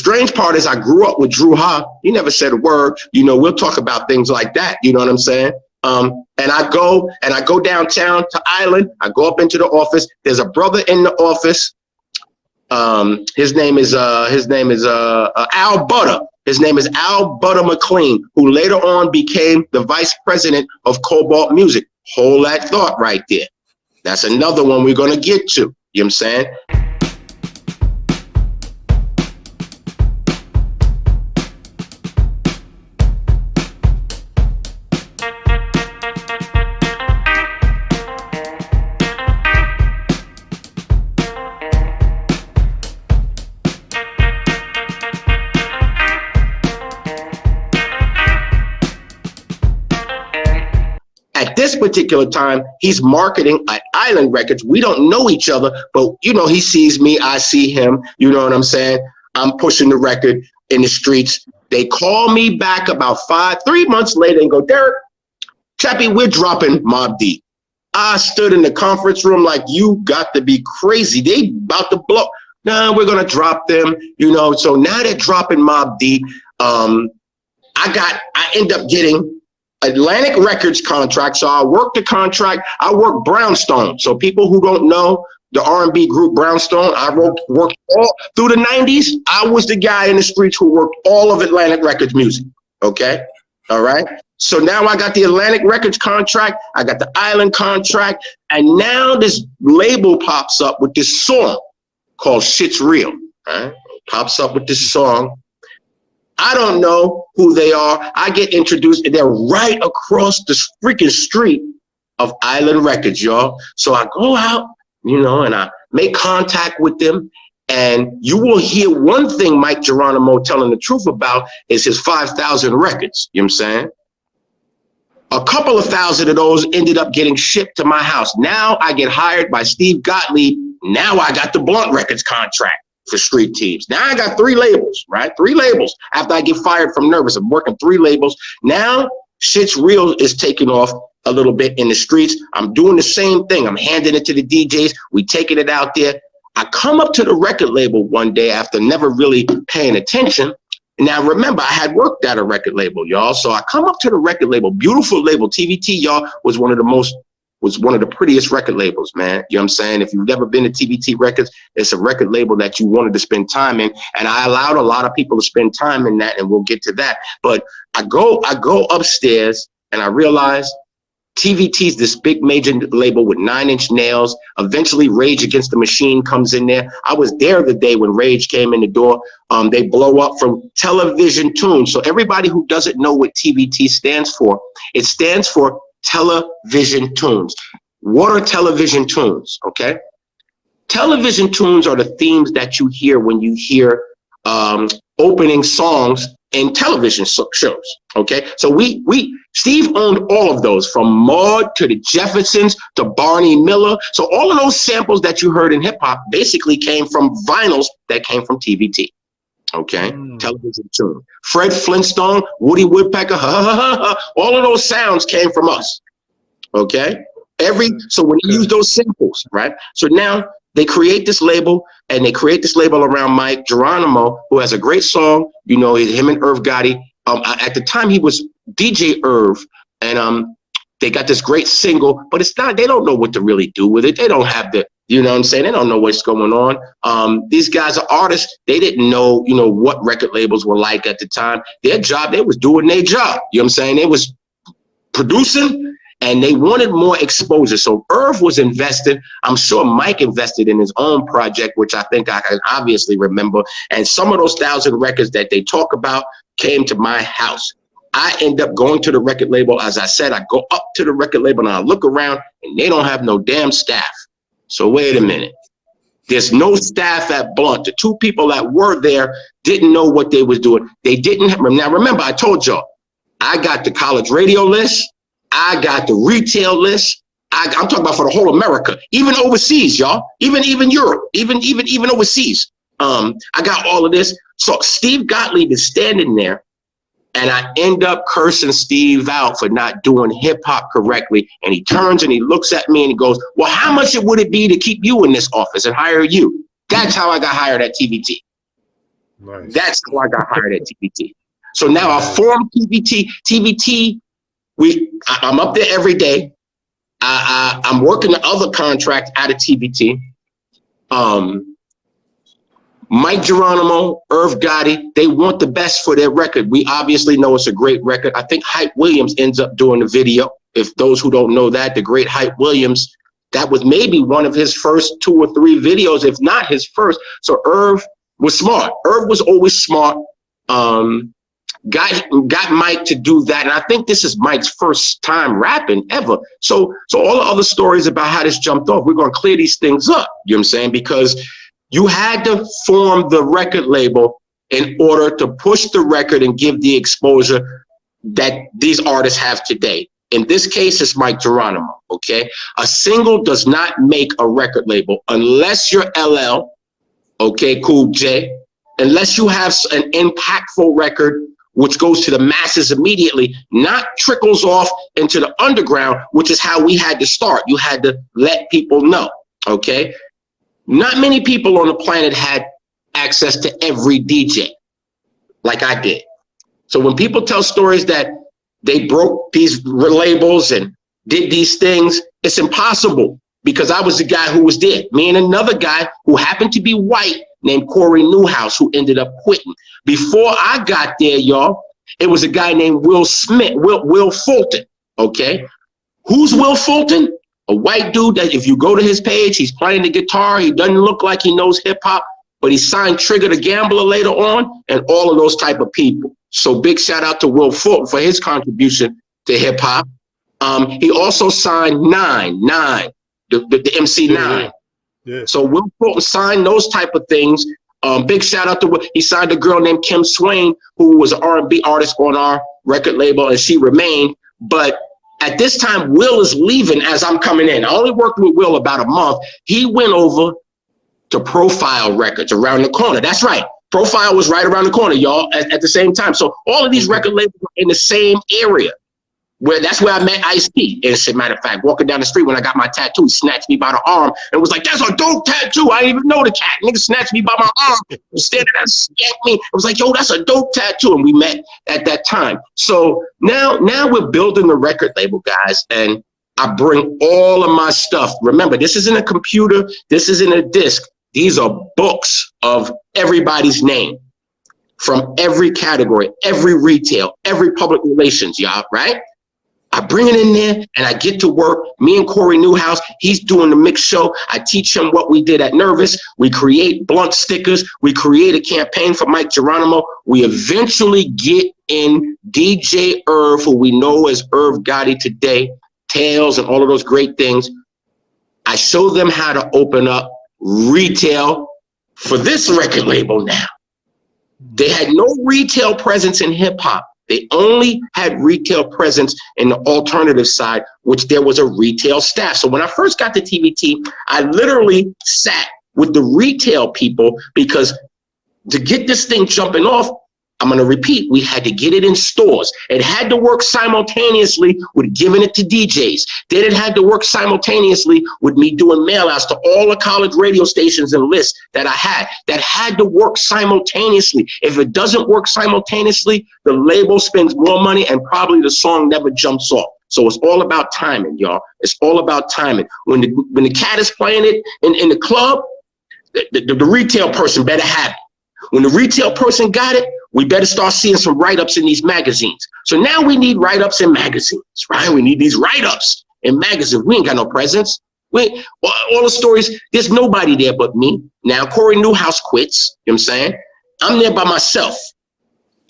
strange part is I grew up with Drew Ha. He never said a word. We'll talk about things like that. You know what I'm saying? And I go downtown to Island. I go up into the office. There's a brother in the office. His name is Al Butter. His name is Al Butter McLean, who later on became the vice president of Cobalt Music. Hold that thought right there. That's another one we're going to get to. You know what I'm saying? At this particular time, he's marketing at Island Records. We don't know each other, but he sees me, I see him. You know what I'm saying? I'm pushing the record in the streets. They call me back about 3 months later and go, Darrick Chappy, we're dropping Mobb Deep. I stood in the conference room like, you got to be crazy. They about to blow. No, we're gonna drop them. So now they're dropping Mobb Deep. I end up getting Atlantic Records contract. So I worked the contract. I worked Brownstone. So people who don't know the R&B group Brownstone, I worked all through the 90s. I was the guy in the streets who worked all of Atlantic Records music. Okay. All right. So now I got the Atlantic Records contract. I got the Island contract. And now this label pops up with this song called Shit's Real. Right? Pops up with this song. I don't know who they are. I get introduced, and they're right across the freaking street of Island Records, y'all. So I go out, and I make contact with them. And you will hear one thing Mike Geronimo telling the truth about is his 5,000 records. You know what I'm saying? A couple of thousand of those ended up getting shipped to my house. Now I get hired by Steve Gottlieb. Now I got the Blunt Records contract for Street Teams. Now I got 3 labels, right? 3 labels. After I get fired from Nervous, I'm working 3 labels. Now Shit's Real is taking off a little bit in the streets. I'm doing the same thing. I'm handing it to the DJs. We taking it out there. I come up to the record label one day after never really paying attention. Now, remember, I had worked at a record label, y'all. So I come up to the record label, beautiful label. TVT, y'all, was one of the prettiest record labels, man. You know what I'm saying? If you've never been to TVT Records, it's a record label that you wanted to spend time in. And I allowed a lot of people to spend time in that, and we'll get to that. But I go upstairs and I realize TVT's this big major label with 9-inch nails. Eventually Rage Against the Machine comes in there. I was there the day when Rage came in the door. They blow up from Television Tunes. So everybody who doesn't know what TVT stands for, it stands for Television Tunes. What are television tunes? Okay. Television tunes are the themes that you hear when you hear opening songs in television shows. Okay. So Steve owned all of those, from Maude to the Jeffersons to Barney Miller. So all of those samples that you heard in hip hop basically came from vinyls that came from TVT. Okay. Television tune. Fred Flintstone, Woody Woodpecker, all of those sounds came from us. Okay. So when you use those samples, right? So now they create this label, and they create this label around Mike Geronimo, who has a great song. Him and Irv Gotti. At the time he was DJ Irv, and they got this great single, but they don't know what to really do with it. They don't have you know what I'm saying? They don't know what's going on. These guys are artists. They didn't know, what record labels were like at the time. Their job, they was doing their job. You know what I'm saying? They was producing, and they wanted more exposure. So Irv was invested. I'm sure Mike invested in his own project, which I think I can obviously remember. And some of those 1,000 records that they talk about came to my house. I end up going to the record label. As I said, I go up to the record label and I look around, and they don't have no damn staff. So wait a minute. There's no staff at Blunt. The 2 people that were there didn't know what they was doing. They didn't have, now remember, I told y'all, I got the college radio list. I got the retail list. I'm talking about for the whole America, even overseas, y'all, even Europe, even overseas. I got all of this. So Steve Gottlieb is standing there, and I end up cursing Steve out for not doing hip hop correctly. And he turns and he looks at me and he goes, well, how much would it be to keep you in this office and hire you? That's how I got hired at TVT. Nice. That's how I got hired at TBT. So now I formed TBT. TBT, I'm up there every day. I'm working the other contract out of TBT. Mike Geronimo, Irv Gotti, they want the best for their record. We obviously know it's a great record. I think Hype Williams ends up doing the video. If those who don't know that, the great Hype Williams, that was maybe one of his first 2 or 3 videos, if not his first. So Irv was smart. Irv was always smart. Got Mike to do that. And I think this is Mike's first time rapping ever. So all the other stories about how this jumped off, we're going to clear these things up. You know what I'm saying? Because you had to form the record label in order to push the record and give the exposure that these artists have today. In this case, it's Mike Geronimo, okay? A single does not make a record label unless you're LL, okay, Cool J, unless you have an impactful record which goes to the masses immediately, not trickles off into the underground, which is how we had to start. You had to let people know, okay? Not many people on the planet had access to every DJ like I did. So when people tell stories that they broke these labels and did these things, it's impossible because I was the guy who was there. Me and another guy who happened to be white named Corey Newhouse who ended up quitting. Before I got there, y'all, it was a guy named Will Fulton, okay? Who's Will Fulton? A white dude that if you go to his page, he's playing the guitar. He doesn't look like he knows hip hop, but he signed Trigger the Gambler later on and all of those type of people. So big shout out to Will Fulton for his contribution to hip hop. He also signed Nine, the MC Nine. Yeah. So Will Fulton signed those type of things. Big shout out to he signed a girl named Kim Swain, who was an R&B artist on our record label, and she remained. But at this time, Will is leaving as I'm coming in. I only worked with Will about a month. He went over to Profile Records around the corner. That's right. Profile was right around the corner, y'all, at the same time. So all of these record labels were in the same area. That's where I met Ice-T. And as a matter of fact, walking down the street when I got my tattoo, he snatched me by the arm and was like, "That's a dope tattoo. I didn't even know the cat." Nigga snatched me by my arm, was standing there, scared me. I was like, "Yo, that's a dope tattoo." And we met at that time. So now we're building the record label, guys, and I bring all of my stuff. Remember, this isn't a computer. This isn't a disc. These are books of everybody's name from every category, every retail, every public relations, y'all, right? I bring it in there and I get to work. Me and Corey Newhouse, he's doing the mix show. I teach him what we did at Nervous. We create blunt stickers. We create a campaign for Mike Geronimo. We eventually get in DJ Irv, who we know as Irv Gotti today, Tails and all of those great things. I show them how to open up retail for this record label now. They had no retail presence in hip hop. They only had retail presence in the alternative side, which there was a retail staff. So when I first got to TBT, I literally sat with the retail people because to get this thing jumping off, I'm going to repeat, we had to get it in stores. It had to work simultaneously with giving it to DJs. Then it had to work simultaneously with me doing mail outs to all the college radio stations and lists that I had. That had to work simultaneously. If it doesn't work simultaneously, the label spends more money and probably the song never jumps off. So it's all about timing, y'all. It's all about timing. When the cat is playing it in the club, the retail person better have it. When the retail person got it, we better start seeing some write-ups in these magazines. So now we need write-ups in magazines, right? We need these write-ups in magazines. We ain't got no presence. All the stories, there's nobody there but me. Now Corey Newhouse quits, you know what I'm saying? I'm there by myself.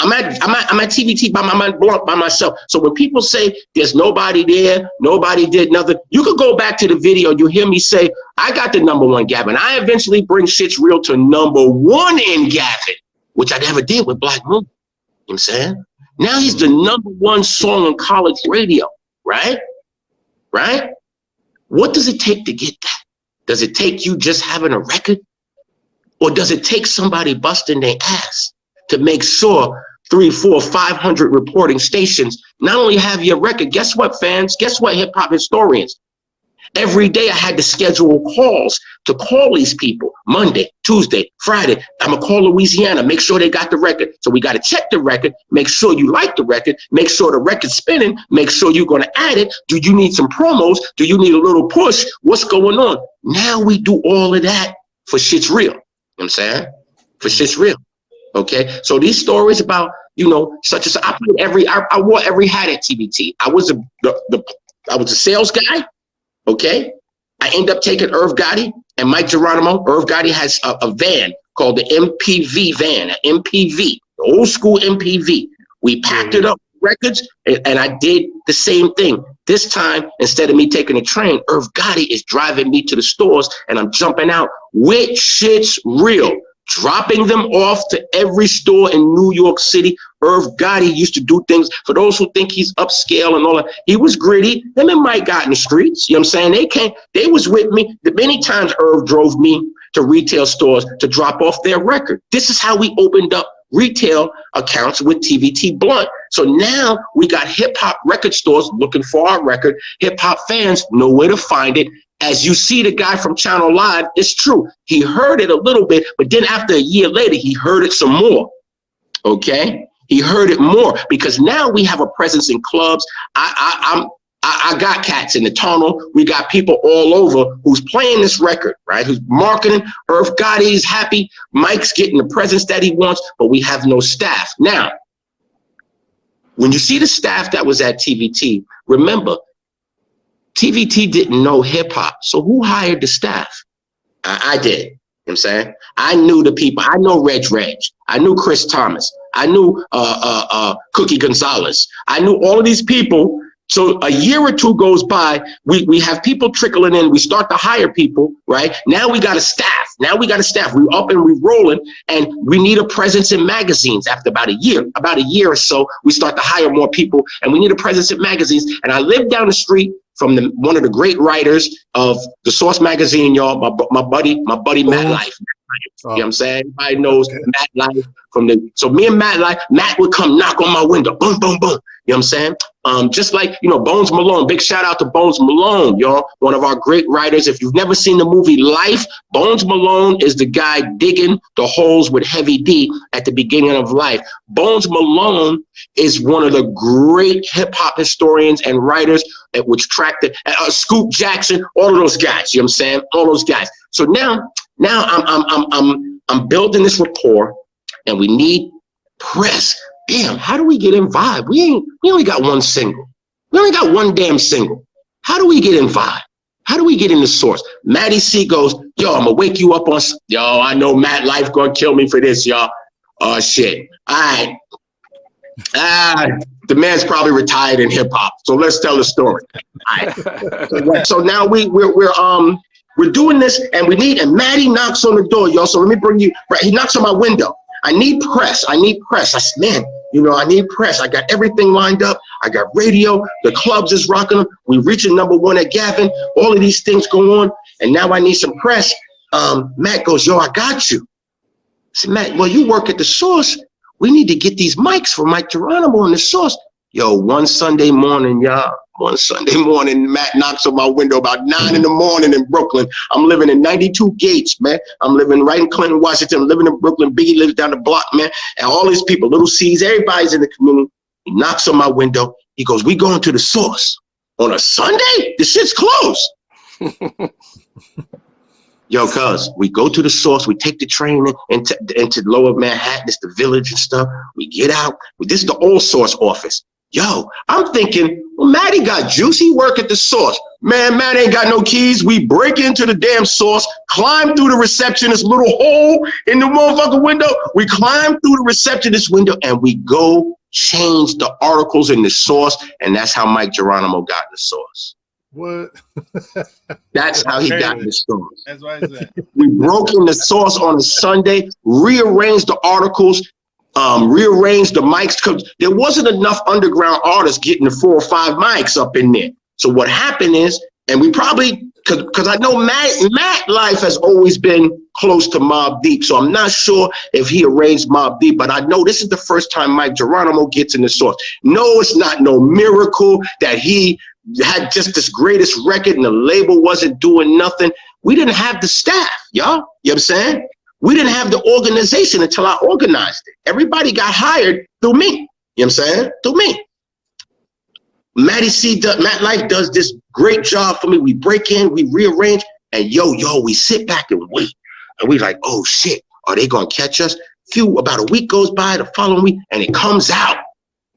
I'm at TBT by myself. So when people say there's nobody there, nobody did nothing, you could go back to the video. You hear me say, I got the #1 Gavin. I eventually bring Shit's Real to #1 in Gavin, which I never did with Black Moon. You know what I'm saying? Now he's the #1 song on college radio, right? Right? What does it take to get that? Does it take you just having a record? Or does it take somebody busting their ass to make sure 300, 400, 500 reporting stations not only have your record? Guess what, fans? Guess what, hip hop historians? Every day I had to schedule calls to call these people. Monday, Tuesday, Friday. I'm going to call Louisiana, make sure they got the record. So we got to check the record, make sure you like the record, make sure the record's spinning, make sure you're going to add it. Do you need some promos? Do you need a little push? What's going on? Now we do all of that for shit's real. You know what I'm saying? For shit's real. Okay. So these stories about, such as I wore every hat at TBT. I was a sales guy. Okay. I end up taking Irv Gotti and Mike Geronimo. Irv Gotti has a van called the MPV van, an MPV, the old school MPV. We packed it up with records, and I did the same thing. This time, instead of me taking a train, Irv Gotti is driving me to the stores, and I'm jumping out with shit's real, dropping them off to every store in New York City. Irv Gotti used to do things, for those who think he's upscale and all that, he was gritty. Them and Mike got in the streets, you know what I'm saying? They was with me. Many times Irv drove me to retail stores to drop off their record. This is how we opened up retail accounts with TVT Blunt. So now we got hip hop record stores looking for our record. Hip hop fans know where to find it. As you see the guy from Channel Live, it's true. He heard it a little bit, but then after a year later, he heard it some more. Okay? He heard it more because now we have a presence in clubs. I got cats in the tunnel. We got people all over who's playing this record, right? Who's marketing. Irv Gotti is happy. Mike's getting the presence that he wants, but we have no staff. Now, when you see the staff that was at TVT, remember, TVT didn't know hip hop. So who hired the staff? I did. You know what I'm saying? I knew the people. I know Reg. I knew Chris Thomas. I knew Cookie Gonzalez. I knew all of these people. So a year or two goes by, we have people trickling in. We start to hire people, right? Now we got a staff. We up and we rolling, and we need a presence in magazines. After about a year or so, we start to hire more people, and we need a presence in magazines. And I live down the street from one of the great writers of the Source magazine, y'all, my buddy Matt Life. You know what I'm saying? Everybody knows Matt Life so me and Matt would come knock on my window, boom, boom, boom. You know what I'm saying? Just like, Bones Malone, big shout out to Bones Malone, y'all, one of our great writers. If you've never seen the movie Life, Bones Malone is the guy digging the holes with Heavy D at the beginning of Life. Bones Malone is one of the great hip hop historians and writers which tracked Scoop Jackson, all of those guys, you know what I'm saying? All those guys. So now I'm building this rapport, and we need press. Damn, how do we get in Vibe? We only got one single. We only got one damn single. How do we get in Vibe? How do we get in the Source? Matty C goes, yo, I'm gonna wake you up on, yo, I know Matt Life gonna kill me for this, y'all. Oh shit. All right. The man's probably retired in hip hop. So let's tell the story. All right. So now we're doing this, and Matty knocks on the door, y'all. So let me bring you, right? He knocks on my window. I need press. I said, man, I need press. I got everything lined up. I got radio. The clubs is rocking them. We reaching #1 at Gavin. All of these things go on. And now I need some press. Matt goes, yo, I got you. I said, Matt, well, you work at the Source. We need to get these mics for Mike Geronimo in the Source. Yo, one Sunday morning, Matt knocks on my window about 9 in the morning in Brooklyn. I'm living in 92 Gates, man. I'm living right in Clinton, Washington. I'm living in Brooklyn. Biggie lives down the block, man. And all these people, Little C's, everybody's in the community. He knocks on my window. He goes, we going to the Source on a Sunday? The shit's closed. Yo, cuz, we go to the Source. We take the train into Lower Manhattan. It's the Village and stuff. We get out. This is the old Source office. Yo, I'm thinking, well, Matty got juice. He work at the Source. Man, Matt ain't got no keys. We break into the damn Source, climb through the receptionist little hole in the motherfucking window. We climb through the receptionist window, and we go change the articles in the Source, and that's how Mike Geronimo got the Source. What? That's how he got the Source. That's why it's that. We broke in the Source on a Sunday, rearranged the articles, rearranged the mics, because there wasn't enough underground artists getting the 4 or 5 mics up in there. So what happened is, and we probably, because I know Matt Life has always been close to Mobb Deep, so I'm not sure if he arranged Mobb Deep, but I know this is the first time Mike Geronimo gets in the Source. No, it's not no miracle that he had just this greatest record and the label wasn't doing nothing. We didn't have the staff, y'all. You know what I'm saying? We didn't have the organization until I organized it. Everybody got hired through me. You know what I'm saying? Through me. Matt Life does this great job for me. We break in, we rearrange, and we sit back and wait. And we like, oh shit, are they gonna catch us? About a week goes by, the following week, and it comes out.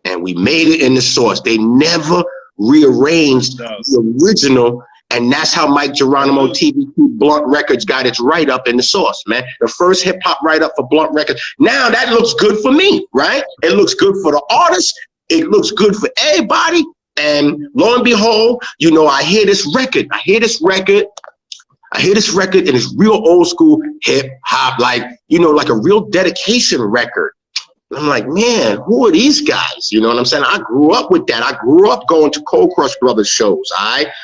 And we made it in the source. They never rearranged the original. And that's how Mike Geronimo TVT Blunt Records got its write-up in the source, man. The first hip-hop write-up for Blunt Records. Now that looks good for me, right? It looks good for the artist. It looks good for everybody. And lo and behold, I hear this record. And it's real old school hip-hop, like a real dedication record. I'm like, man, who are these guys? You know what I'm saying? I grew up with that. I grew up going to Cold Crush Brothers shows.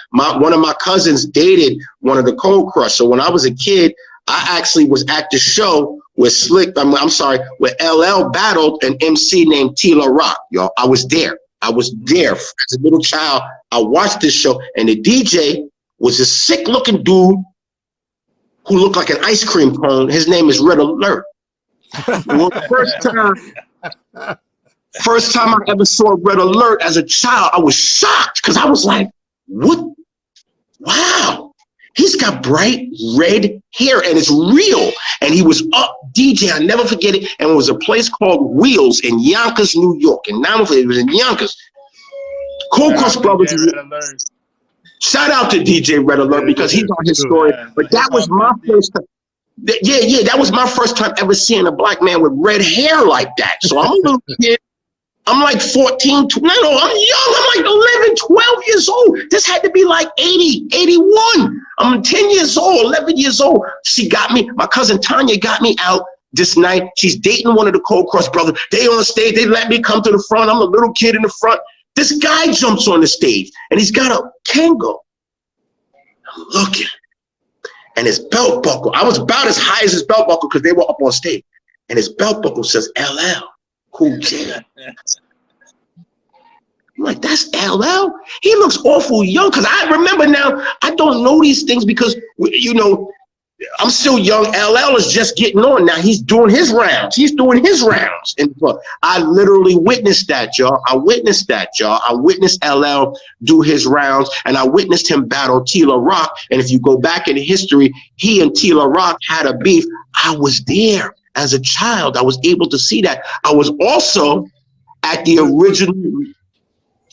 One of my cousins dated one of the Cold Crush. So when I was a kid, I actually was at the show where where LL battled an MC named Tila Rock, y'all. I was there as a little child. I watched this show, and the DJ was a sick-looking dude who looked like an ice cream cone. His name is Red Alert. Well, first time I ever saw Red Alert as a child, I was shocked because I was like, what? Wow, he's got bright red hair and it's real. And he was up DJ, I never forget it. And it was a place called Wheels in Yonkers, New York. And now it was in Yonkers. Cold Crush Brothers. Shout out to DJ Red Alert because he's on his story. But that was my first time. That was my first time ever seeing a black man with red hair like that. So I'm a little kid. I'm like 14, I'm young. I'm like 11, 12 years old. This had to be like 80, 81. I'm 10 years old, 11 years old. She got me, my cousin Tanya got me out this night. She's dating one of the Cold Crush Brothers. They on stage, they let me come to the front. I'm a little kid in the front. This guy jumps on the stage and he's got a Kango. I'm looking. And his belt buckle, I was about as high as his belt buckle because they were up on stage. And his belt buckle says LL, Cool J. I'm like, that's LL? He looks awful young because I remember now, I don't know these things because, I'm still young. LL is just getting on now. He's doing his rounds. And I literally witnessed that, y'all. I witnessed LL do his rounds, and I witnessed him battle Tila Rock. And if you go back in history, he and Tila Rock had a beef. I was there as a child. I was able to see that. I was also at the original.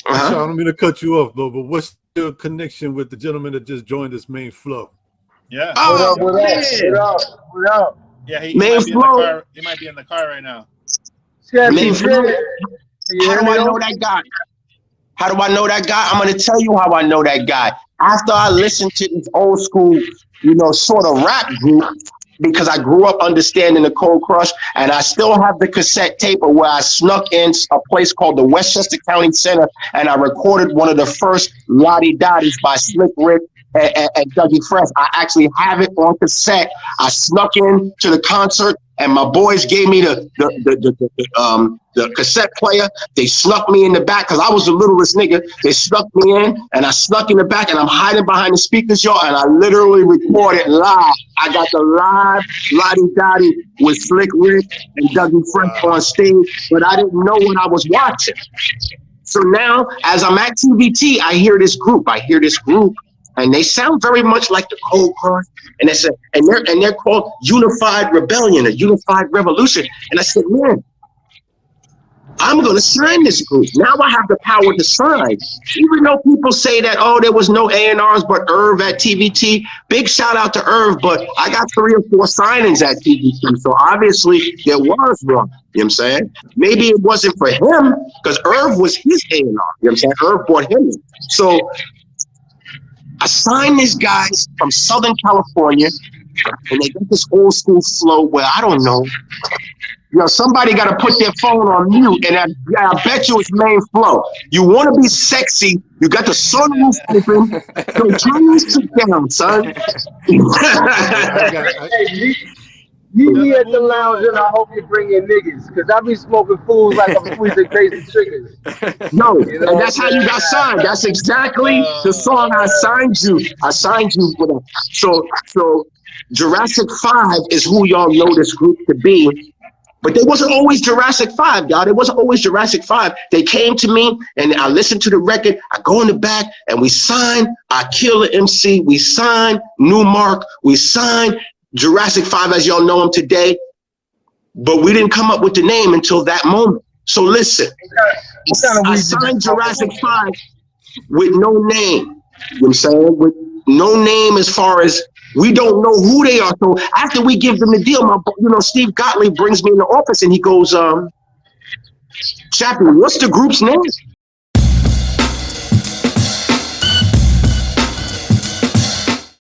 I don't mean to cut you off, though, but what's your connection with the gentleman that just joined this main flow? Yeah. What up? Yeah, he might be in the car. He might be in the car right now. Main flow. How do I know that guy? I'm going to tell you how I know that guy. After I listened to this old school, sort of rap group, because I grew up understanding the Cold Crush, and I still have the cassette tape of where I snuck in a place called the Westchester County Center, and I recorded one of the first Lottie Dotties by Slick Rick and Dougie Fresh. I actually have it on cassette. I snuck in to the concert, and my boys gave me the cassette player. They snuck me in the back because I was the littlest nigga. They snuck me in, and I snuck in the back, and I'm hiding behind the speakers, y'all, and I literally recorded live. I got the live Lottie Dottie with Slick Rick and Dougie Fresh on stage, but I didn't know what I was watching. So now, as I'm at TVT, I hear this group, and they sound very much like the Cold Crush, and they're called Unified Rebellion or Unified Revolution. And I said, man, I'm going to sign this group. Now I have the power to sign. Even though people say that, there was no A&Rs but Irv at TVT. Big shout out to Irv, but I got 3 or 4 signings at TVT. So obviously there was one. You know what I'm saying? Maybe it wasn't for him because Irv was his A&R. You know what I'm saying? Irv brought him in. So I signed these guys from Southern California, and they got this old school flow where I don't know. Somebody got to put their phone on mute, and I bet you it's main flow. You want to be sexy, you got the sunroof open, so turn this shit down, son. Meet me at the lounge and I hope you bring your niggas. Cause I be smoking fools like I'm squeezing crazy triggers. No, You know and that's how you got signed. That's exactly the song I signed you. I signed you for that. So Jurassic 5 is who y'all know this group to be. But they wasn't always Jurassic 5, y'all. They wasn't always Jurassic 5. They came to me and I listened to the record. I go in the back and we signed I Kill the MC. We signed Newmark. We signed Jurassic 5 as y'all know him today. But we didn't come up with the name until that moment. So listen, I signed Jurassic 5 with no name. You know what I'm saying? With no name as far as we don't know who they are. So after we give them the deal, Steve Gottlieb brings me in the office and he goes, Chappy, what's the group's name?